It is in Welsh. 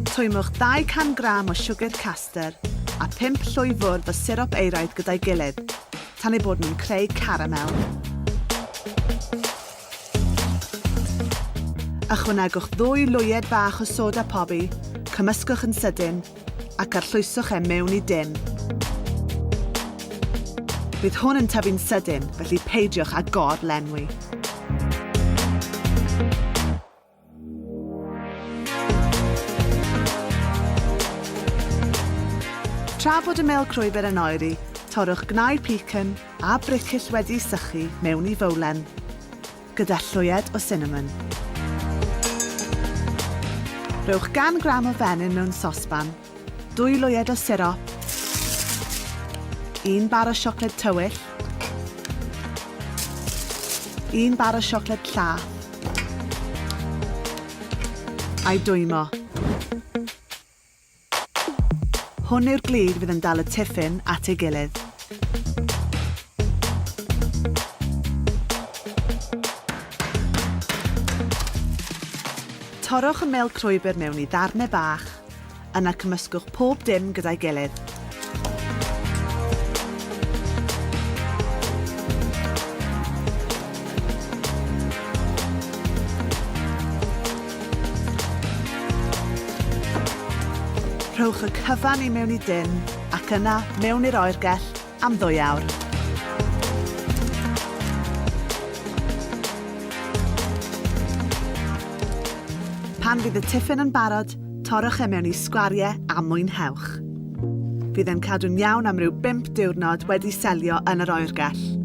Twymwch 200 gram o siwgr caster a 5 llwy fwrdd o sirop euraidd gyda'i gilydd, tan ei bod nhw'n creu caramel. Ychwanegwch 2 lwyed bach o soda pobi, cymysgwch yn sydyn ac arllwyswch mewn i din. Bydd hwn yn tyfu'n sydyn, felly peidiwch â gor-lenwi. Tra bod y mel crwybr yn oeri, torrwch gnau pecan a bricyll wedi'i sychu mewn i fowlen, gyda llwyed o cinnamon. Rhowch 100 gram o fenyn mewn sosban, 2 lwyed o sirop, 1 bar o siocled tywyll, 1 bar o siocled llath, a'i dwymo. Hwn yw'r glud fydd yn dal y tiffin at ei gilydd. Torrwch y mel crwybr mewn i ddarnau bach, yna cymysgwch pob dim gyda'i gilydd. Rhowch y cyfan i mewn i din ac yna mewn i'r oergell am 2 awr. Pan fydd y tiffin yn barod, torrwch mewn i sgwariau a mwynhewch. Fydd e'n cadw'n iawn am ryw 5 diwrnod wedi selio yn yr oergell.